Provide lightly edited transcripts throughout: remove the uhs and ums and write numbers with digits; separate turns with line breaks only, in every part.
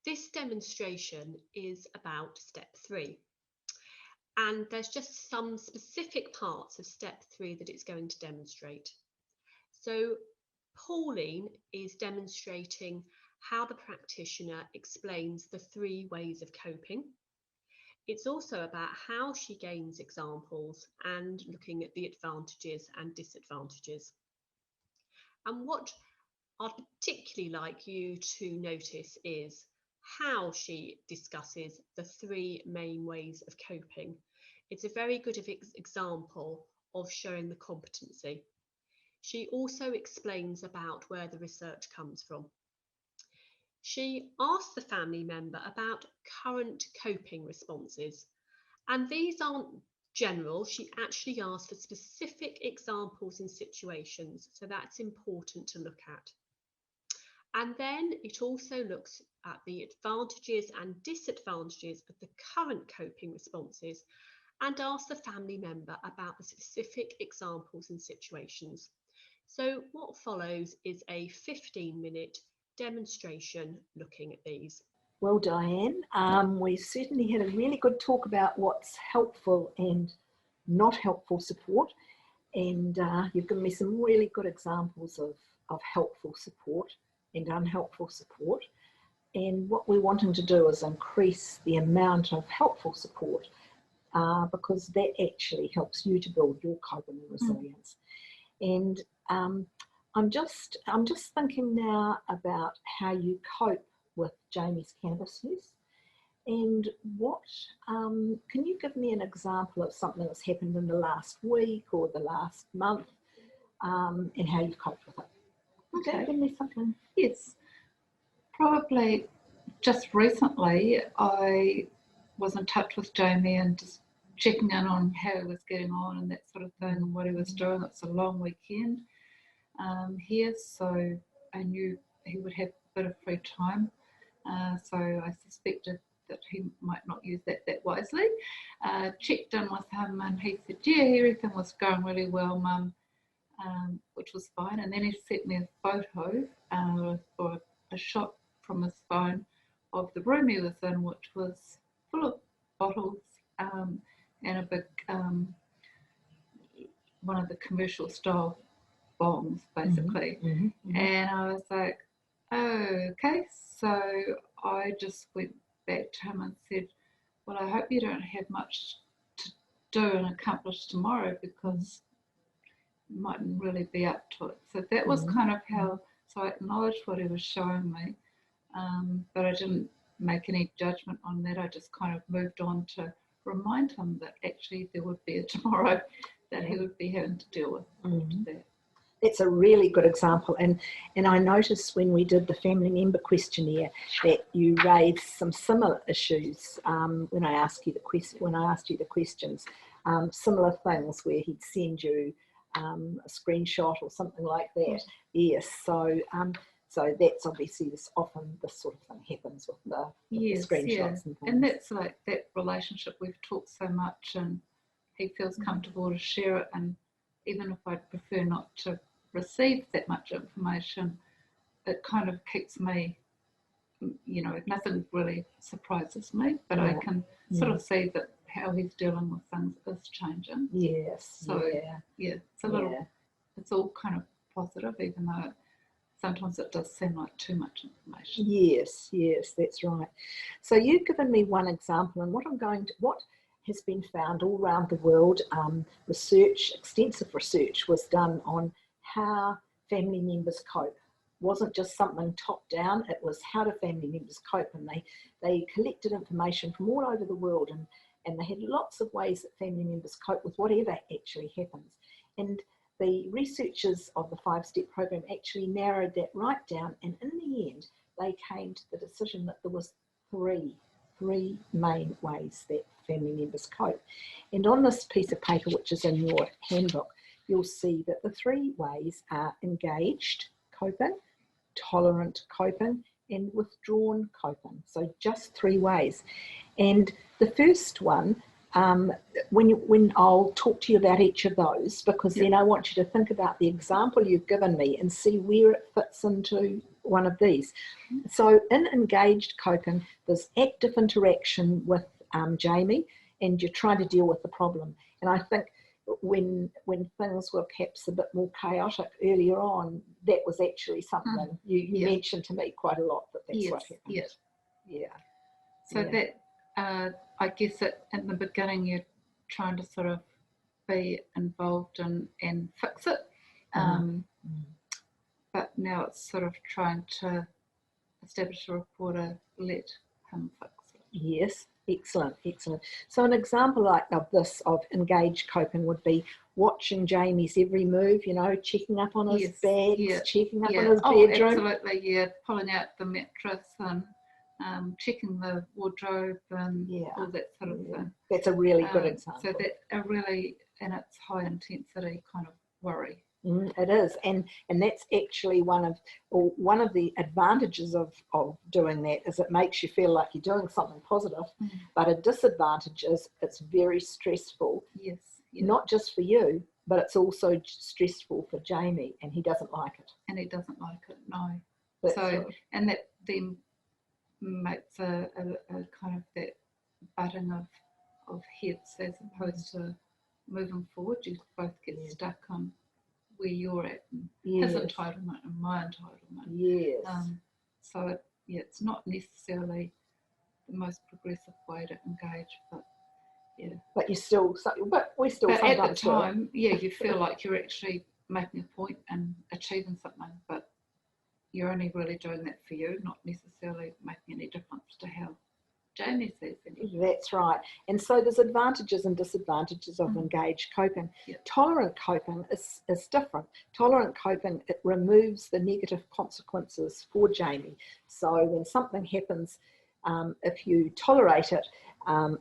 This demonstration is about step 3, and there's just some specific parts of step 3 that it's going to demonstrate. So Pauline is demonstrating how the practitioner explains the 3 ways of coping. It's also about how she gains examples and looking at the advantages and disadvantages. And what I'd particularly like you to notice is how she discusses the 3 main ways of coping. It's a very good example of showing the competency. She also explains about where the research comes from. She asks the family member about current coping responses, and these aren't general. She actually asks for specific examples and situations, so that's important to look at. And then it also looks at the advantages and disadvantages of the current coping responses and asks the family member about the specific examples and situations. So what follows is a 15-minute demonstration looking at these.
Well, Diane, we certainly had a really good talk about what's helpful and not helpful support, and you've given me some really good examples of helpful support and unhelpful support. And what we're wanting to do is increase the amount of helpful support because that actually helps you to build your coping resilience. And I'm just thinking now about how you cope with Jamie's cannabis use, and what can you give me an example of something that's happened in the last week or the last month, and how you've coped with it?
Okay.
Give me something.
Yes, probably just recently I was in touch with Jamie and just checking in on how he was getting on and that sort of thing and what he was doing. It's a long weekend here, so I knew he would have a bit of free time, so I suspected that he might not use that wisely. Checked in with him and he said, yeah, everything was going really well, Mum, which was fine. And then he sent me a photo or a shot from his phone of the room he was in, which was full of bottles and a big one of the commercial style bongs, basically. And I was like, oh, okay. So I just went back to him and said, well, I hope you don't have much to do and accomplish tomorrow because you mightn't really be up to it. So that was kind of how, so I acknowledged what he was showing me, but I didn't make any judgment on that. I just kind of moved on to remind him that actually there would be a tomorrow that he would be having to deal with after that.
That's a really good example, and I noticed when we did the family member questionnaire that you raised some similar issues when I asked you the questions, similar things where he'd send you a screenshot or something like that. Yes, so that's obviously often this sort of thing happens with the screenshots and things.
And that's like that relationship. We've talked so much, and he feels comfortable to share it, and even if I'd prefer not to receive that much information, it kind of keeps me, you know, nothing really surprises me, but I can sort of see that how he's dealing with things is changing.
Yes.
So it's a little, it's all kind of positive, even though sometimes it does seem like too much information.
Yes, that's right. So you've given me one example, and what has been found all around the world, extensive research was done on how family members cope. It wasn't just something top down, it was how do family members cope, and they collected information from all over the world, and they had lots of ways that family members cope with whatever actually happens. And the researchers of the 5-step program actually narrowed that right down, and in the end they came to the decision that there was three main ways that family members cope. And on this piece of paper, which is in your handbook, you'll see that the 3 ways are engaged coping, tolerant coping, and withdrawn coping. So just 3 ways. And the first one, when I'll talk to you about each of those, because then I want you to think about the example you've given me and see where it fits into one of these. So in engaged coping, there's active interaction with Jamie, and you're trying to deal with the problem. And I think when things were perhaps a bit more chaotic earlier on, that was actually something you mentioned to me quite a lot, that's what happened. Yeah.
So that, I guess in the beginning you're trying to sort of be involved and fix it. But now it's sort of trying to establish a rapport to let him fix it.
Yes, excellent. So an example of this, of engaged coping, would be watching Jamie's every move, checking up on his bags, checking up on his bedroom.
Absolutely, pulling out the mattress and checking the wardrobe and all that sort of thing.
That's a really good example.
So that's a really, and it's high intensity kind of worry.
It is, and that's actually one of the advantages of doing that, is it makes you feel like you're doing something positive. But a disadvantage is it's very stressful.
Yes.
Not just for you, but it's also stressful for Jamie, and he doesn't like it.
No. And that then makes a kind of that butting of heads, as opposed to moving forward. You both get stuck on where you're at, and his entitlement and my entitlement.
Yes.
So it's not necessarily the most progressive way to engage, but
But we still
but
sometimes
at the time, you feel like you're actually making a point and achieving something, but you're only really doing that for you, not necessarily making any difference to how Jamie sees it.
That's right. And so there's advantages and disadvantages of engaged coping. Tolerant coping is different. Tolerant coping, it removes the negative consequences for Jamie. So when something happens, if you tolerate it,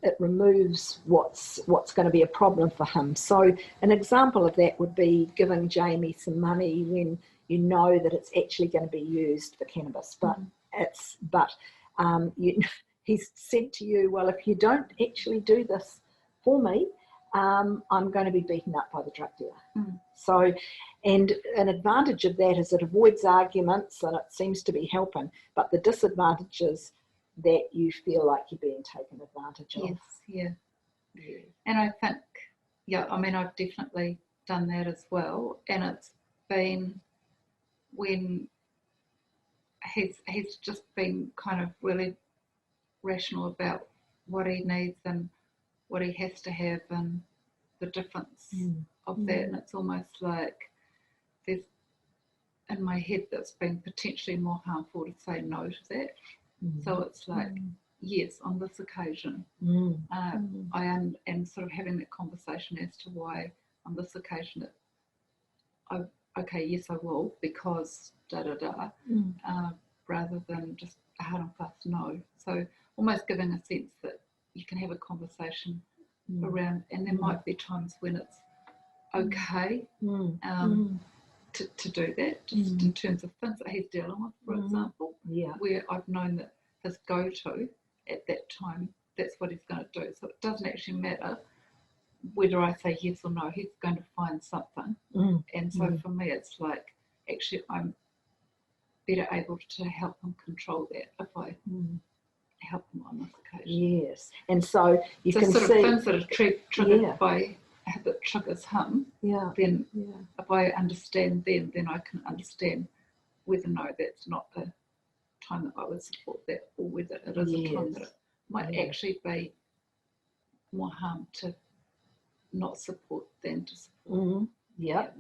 it removes what's going to be a problem for him. So an example of that would be giving Jamie some money when you know that it's actually going to be used for cannabis, but he's said to you, well, if you don't actually do this for me, I'm going to be beaten up by the drug dealer. So, and an advantage of that is it avoids arguments and it seems to be helping, but the disadvantage is that you feel like you're being taken advantage of.
Yes. And I think, I've definitely done that as well, and it's been when he's just been kind of really rational about what he needs and what he has to have and the difference of that. And it's almost like there's in my head that's been potentially more harmful to say no to that. So it's like, yes, on this occasion, I am, and sort of having that conversation as to why on this occasion yes, I will, because rather than just a hard and fast no. So almost giving a sense that you can have a conversation around, and there might be times when it's okay to do that, just in terms of things that he's dealing with, for example, where I've known that his go-to at that time, that's what he's going to do. So it doesn't actually matter whether I say yes or no, he's going to find something. And so for me, it's like, actually, I'm better able to help him control that if I help him on this occasion.
Yes, and so you can
sort
see
of things that are triggered by that triggers him. Then if I understand then I can understand whether that's not the time that I would support that, or whether it is a time that it might actually be more harm to not support than to support.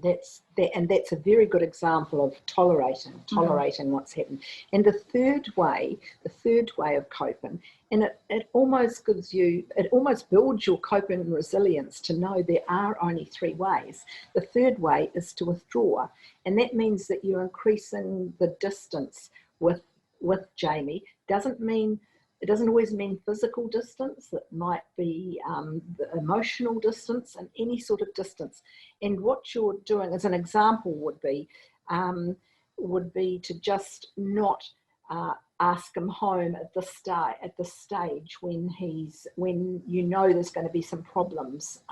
That's that, and that's a very good example of tolerating what's happened. And the third way of coping, and it almost builds your coping resilience to know there are only three ways. The third way is to withdraw, and that means that you're increasing the distance with Jamie. It doesn't always mean physical distance. It might be the emotional distance and any sort of distance. And what you're doing, as an example, would be to just not ask him home at this stage when you know there's going to be some problems,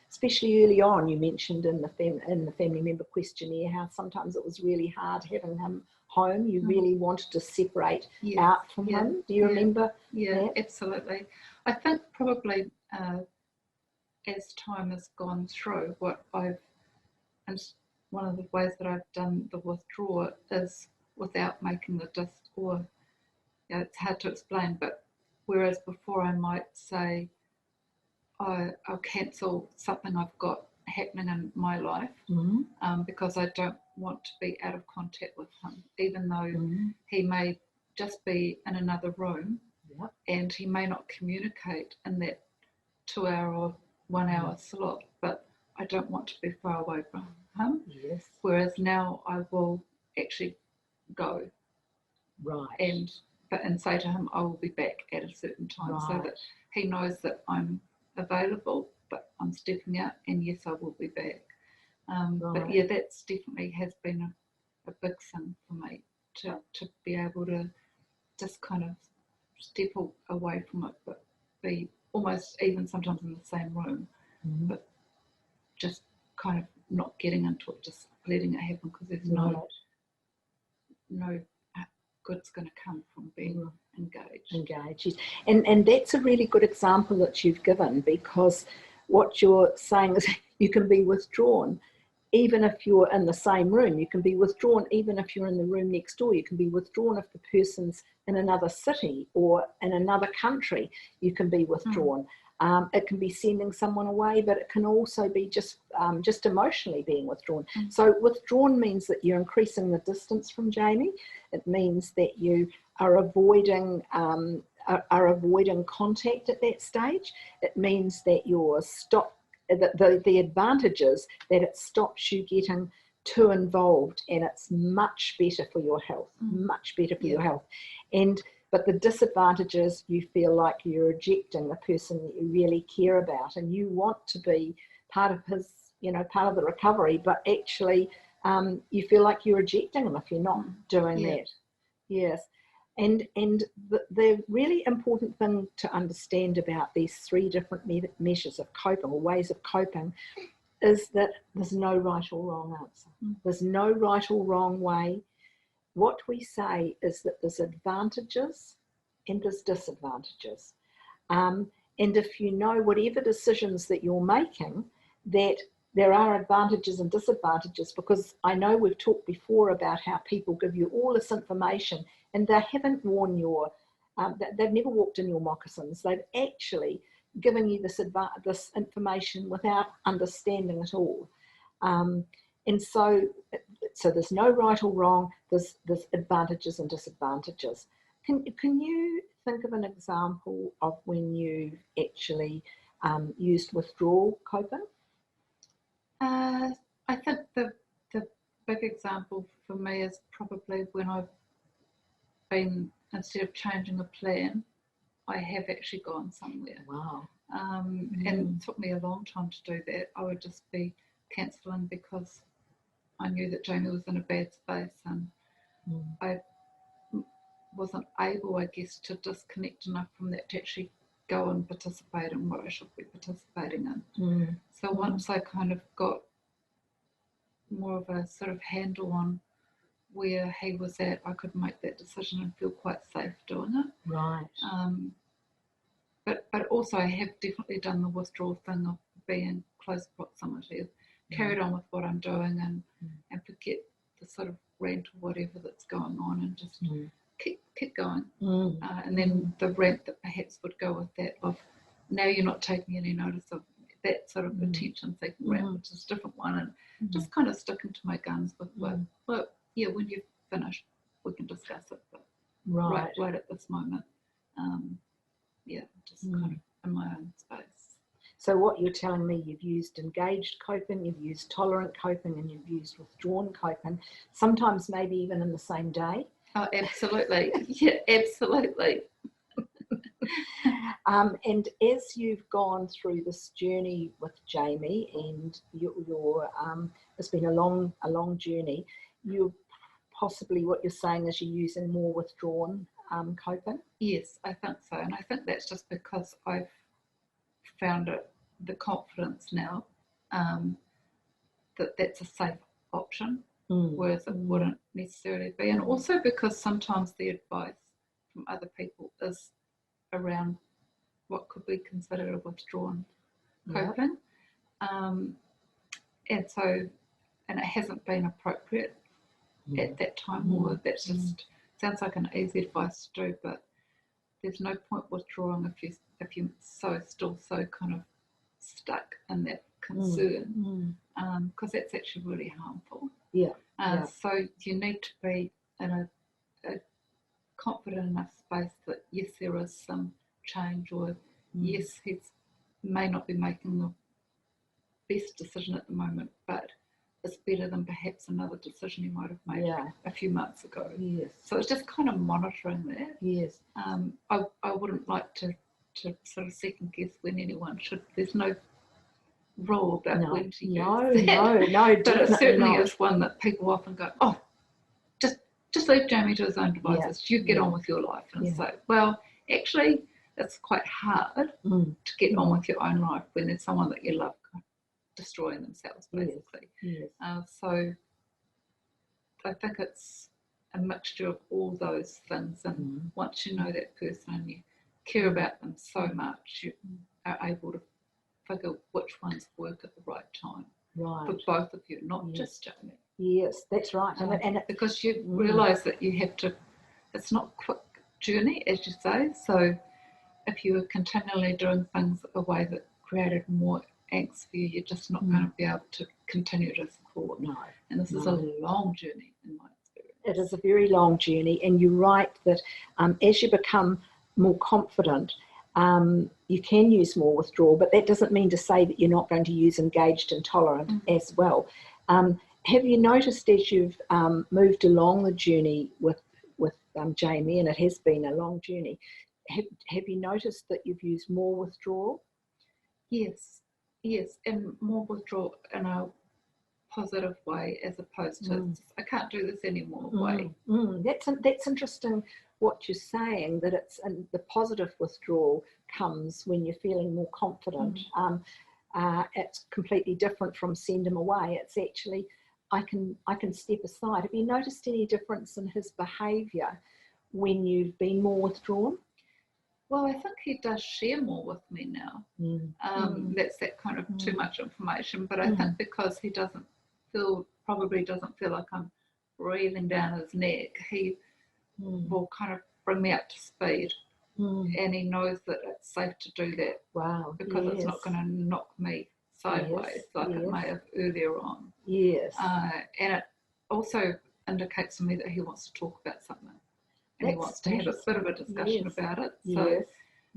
especially early on. You mentioned in the family member questionnaire how sometimes it was really hard having him home. You really wanted to separate
Yes,
out from
yeah,
him. Do you
yeah,
remember?
Yeah,
that?
absolutely. I think probably as time has gone through, and one of the ways that I've done the withdrawal is without making the or it's hard to explain, but whereas before I might say, I'll cancel something I've got happening in my life because I don't want to be out of contact with him, even though he may just be in another room and he may not communicate in that 2-hour or 1-hour slot, but I don't want to be far away from him.
Yes.
Whereas now I will actually go and say to him, I will be back at a certain time, so that he knows that I'm available, but I'm stepping out, and yes, I will be back. But yeah, that's definitely has been a big thing for me to be able to just kind of step away from it, but be almost even sometimes in the same room, but just kind of not getting into it, just letting it happen, because there's no good's going to come from being engaged.
Yes. And that's a really good example that you've given, because what you're saying is you can be withdrawn even if you're in the same room. You can be withdrawn even if you're in the room next door. You can be withdrawn if the person's in another city or in another country. You can be withdrawn. It can be sending someone away, but it can also be just emotionally being withdrawn. So withdrawn means that you're increasing the distance from Jamie. It means that you are avoiding contact at that stage. It means that you're the advantage is that it stops you getting too involved, and it's much better for your health, your health. But the disadvantage is you feel like you're rejecting the person that you really care about, and you want to be part of his, part of the recovery, but actually you feel like you're rejecting him if you're not doing that. Yes. And the really important thing to understand about these 3 different measures of coping, or ways of coping, is that there's no right or wrong answer. There's no right or wrong way. What we say is that there's advantages and there's disadvantages. And if you know whatever decisions that you're making, that there are advantages and disadvantages, because I know we've talked before about how people give you all this information and they haven't worn they've never walked in your moccasins. They've actually given you this information without understanding it all. And so there's no right or wrong. There's advantages and disadvantages. Can you think of an example of when you've actually used withdrawal coping?
I think the big example for me is probably when I've been, instead of changing a plan, I have actually gone somewhere.
Wow.
And it took me a long time to do that. I would just be cancelling because I knew that Jamie was in a bad space, and I wasn't able, I guess, to disconnect enough from that to actually go and participate in what I should be participating in. So once I kind of got more of a sort of handle on where he was at, I could make that decision and feel quite safe doing it.
Right.
But also I have definitely done the withdrawal thing of being in close proximity, carried on with what I'm doing, and forget the sort of rant or whatever that's going on, and just keep going. And then the rant that perhaps would go with that of, now you're not taking any notice of that sort of attention-seeking rant, which is a different one, and just kind of sticking to my guns with well, yeah, when you've finished, we can discuss it, but right at this moment, just kind of in my own space.
So what you're telling me, you've used engaged coping, you've used tolerant coping, and you've used withdrawn coping, sometimes maybe even in the same day.
Oh, absolutely. Yeah, absolutely.
And as you've gone through this journey with Jamie, and it's been a long journey, you possibly, what you're saying is you're using more withdrawn coping?
Yes, I think so. And I think that's just because I've found the confidence now that that's a safe option. whereas it wouldn't necessarily be. And also because sometimes the advice from other people is around what could be considered a withdrawn coping. And so, and it hasn't been appropriate at that time, or that just sounds like an easy advice to do, but there's no point withdrawing if you're still so kind of stuck in that concern, because that's actually really harmful. So you need to be in a confident enough space that yes, there is some change, or yes, he may not be making the best decision at the moment, but it's better than perhaps another decision he might have made a few months ago. So it's just kind of monitoring that. I wouldn't like to sort of second guess when anyone should. There's no rule about when to use that. But it certainly is one that people often go, oh, just leave Jamie to his own devices. You get on with your life. And it's like, well, actually, it's quite hard to get on with your own life when there's someone that you love destroying themselves, basically. So I think it's a mixture of all those things, and once you know that person and you care about them so much, you are able to figure which ones work at the right time for both of you, not just Jamie.
Yes, that's right. And
because you realise that you have to, it's not a quick journey, as you say, so if you were continually doing things a way that created more angst for you, you're just not going to be able to continue to support. And this is a long journey in my experience.
It is a very long journey, and you're right that as you become more confident, you can use more withdrawal, but that doesn't mean to say that you're not going to use engaged and tolerant as well. Have you noticed as you've moved along the journey with Jamie, and it has been a long journey, have you noticed that you've used more withdrawal?
Yes, and more withdrawal in a positive way as opposed to I can't do this anymore way.
That's interesting what you're saying, that it's the positive withdrawal comes when you're feeling more confident. It's completely different from send him away. It's actually I can step aside. Have you noticed any difference in his behaviour when you've been more withdrawn?
Well, I think he does share more with me now. That's that kind of too much information, but I think because he probably doesn't feel like I'm breathing down his neck, he will kind of bring me up to speed, and he knows that it's safe to do that. Because it's not going to knock me sideways like it may have earlier on. And it also indicates to me that he wants to talk about something. And he wants to have a bit of a discussion about it. So,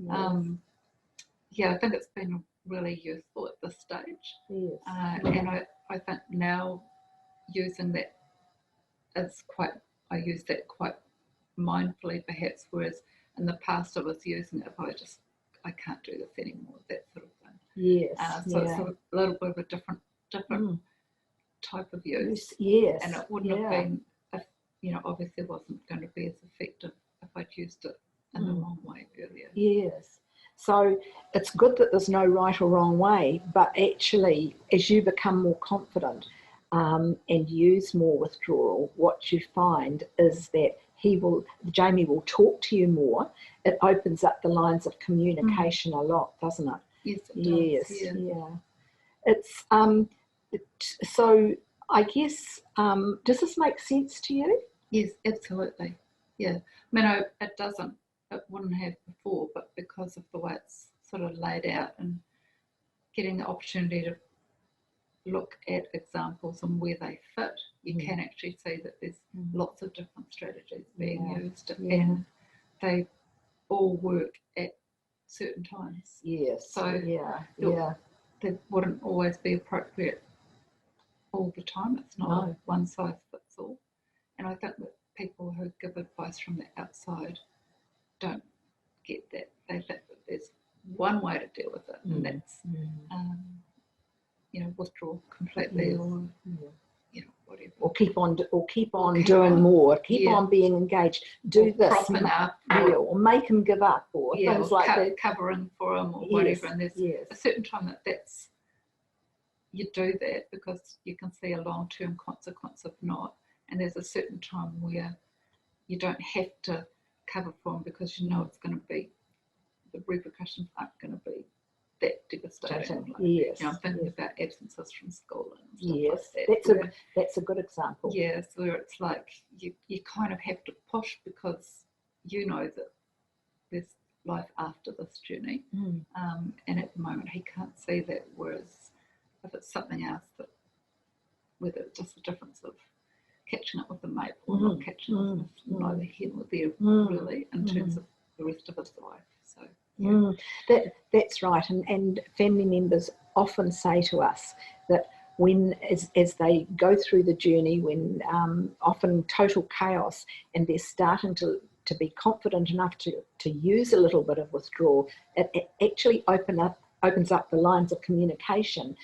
I think it's been really useful at this stage. And I think now using that I use that quite mindfully perhaps, whereas in the past I was using it if I can't do this anymore, that sort of thing. So it's a little bit of a different type of use. And it wouldn't have been, obviously wasn't going to be as effective if I'd used it in the wrong way earlier.
So it's good that there's no right or wrong way, but actually as you become more confident and use more withdrawal, what you find is that Jamie will talk to you more. It opens up the lines of communication a lot, doesn't it?
Yes, it does.
It's so I guess does this make sense to you?
Yes, absolutely. I mean, it wouldn't have before, but because of the way it's sort of laid out and getting the opportunity to look at examples and where they fit, you can actually see that there's lots of different strategies being used, and they all work at certain times. So they wouldn't always be appropriate all the time. It's not a one size fits all. And I think that people who give advice from the outside don't get that. They think that there's one way to deal with it, and that's withdraw completely, or whatever,
or keep on doing more, keep on being engaged, do
or
this,
propping up,
or make him give up, or things
or
like that,
covering for him, or whatever. And there's a certain time that's you do that because you can see a long-term consequence of not, and there's a certain time where you don't have to cover for them because you know it's going to be, the repercussions aren't going to be that devastating. Like,
yes,
you know, I'm thinking
yes.
about absences from school and stuff
Yes,
like that.
that's a good example.
Yes, where it's like you kind of have to push because you know that there's life after this journey, and at the moment he can't see that. Whereas if it's something else, that whether it's just the difference of catching up with the mate or not catching up with neither here nor there really in terms of the rest of his life. So yeah.
That's right, and family members often say to us that when as they go through the journey, when often total chaos, and they're starting to be confident enough to use a little bit of withdrawal, it actually opens up the lines of communication,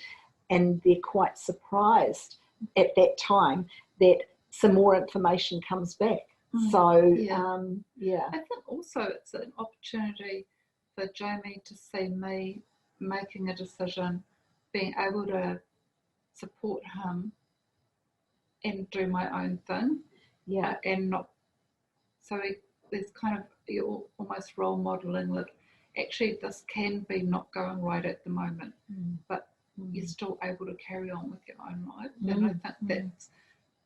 and they're quite surprised at that time that some more information comes back. So yeah.
I think also it's an opportunity for Jamie to see me making a decision, being able to support him and do my own thing, and not, so there's kind of, you're almost role modelling that actually this can be not going right at the moment, but you're still able to carry on with your own life. And I think that's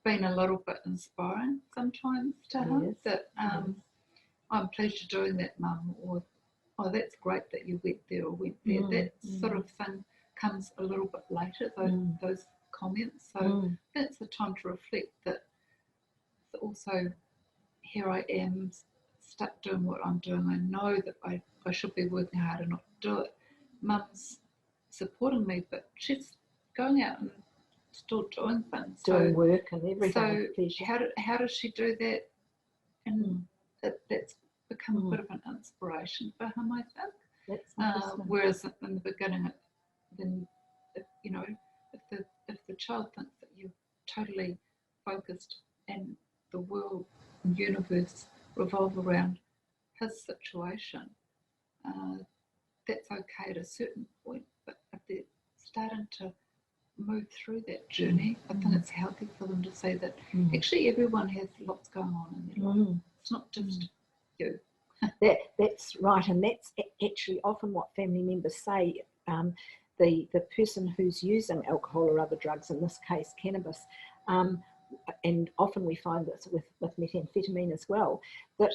been a little bit inspiring sometimes to him, that I'm pleased you're doing that, Mum, or oh, that's great that you went there or went there. That sort of thing comes a little bit later, those comments. So that's the time to reflect that also here I am, stuck doing what I'm doing. I know that I should be working harder not to do it. Mum's supporting me, but she's going out and still doing things.
Doing work and everything.
So how does she do that? And that's become a bit of an inspiration for him, I think. Whereas in the beginning, then if the child thinks that you're totally focused and the world and universe revolve around his situation, that's okay at a certain point. But if they're starting to move through that journey, I think it's healthy for them to say that actually everyone has lots going on in their life. It's not just you.
That's right, and that's actually often what family members say. The person who's using alcohol or other drugs, in this case cannabis, and often we find this with methamphetamine as well, that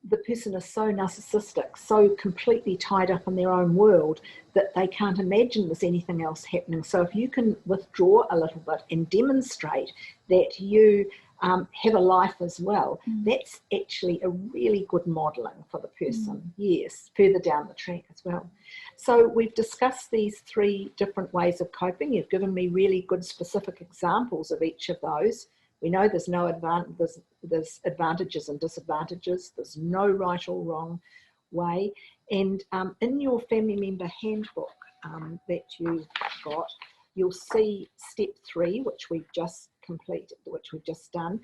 the person is so narcissistic, so completely tied up in their own world that they can't imagine there's anything else happening. So if you can withdraw a little bit and demonstrate that you have a life as well, that's actually a really good modelling for the person, yes, further down the track as well. So we've discussed these 3 different ways of coping. You've given me really good specific examples of each of those. We know there's no there's advantages and disadvantages. There's no right or wrong way. And in your family member handbook that you've got, you'll see step 3, which we've just completed, which we've just done.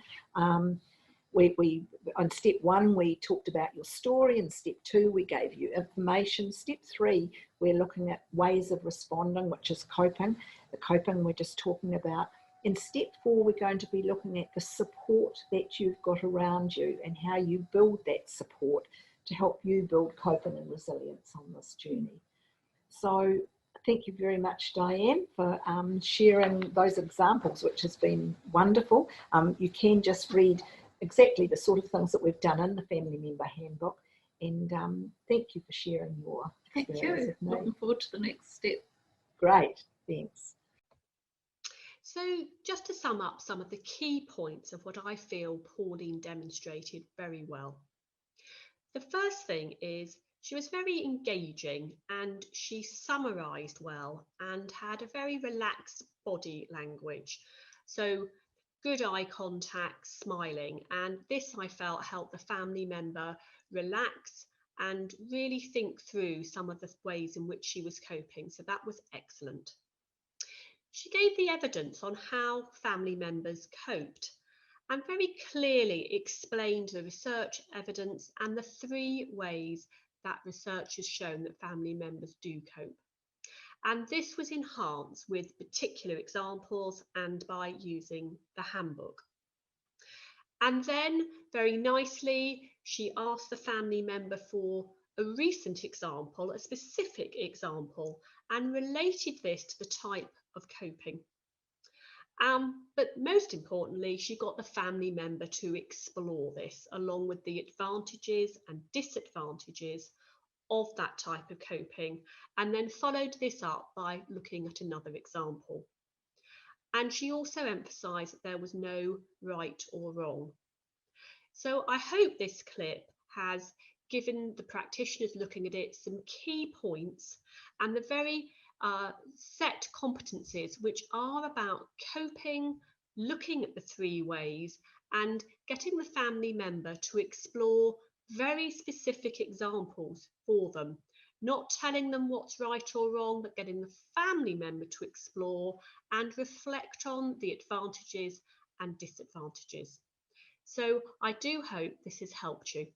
We on step 1 we talked about your story, and step 2 we gave you information. Step 3 we're looking at ways of responding, which is coping. The coping we're just talking about. In step 4 we're going to be looking at the support that you've got around you and how you build that support to help you build coping and resilience on this journey. So thank you very much, Diane, for sharing those examples, which has been wonderful. You can just read exactly the sort of things that we've done in the family member handbook, and thank you for sharing your experience with me.
Looking forward to the next step.
Great, thanks.
So just to sum up some of the key points of what I feel Pauline demonstrated very well. The first thing is she was very engaging, and she summarised well and had a very relaxed body language. So good eye contact, smiling, and this I felt helped the family member relax and really think through some of the ways in which she was coping. So that was excellent. She gave the evidence on how family members coped and very clearly explained the research evidence and the 3 ways that research has shown that family members do cope. And this was enhanced with particular examples and by using the handbook. And then, very nicely, she asked the family member for a recent example, a specific example, and related this to the type of coping. But most importantly, she got the family member to explore this along with the advantages and disadvantages of that type of coping, and then followed this up by looking at another example. And she also emphasised that there was no right or wrong. So I hope this clip has given the practitioners looking at it some key points and the very set competencies which are about coping, looking at the 3 ways and getting the family member to explore very specific examples for them, not telling them what's right or wrong, but getting the family member to explore and reflect on the advantages and disadvantages. So I do hope this has helped you.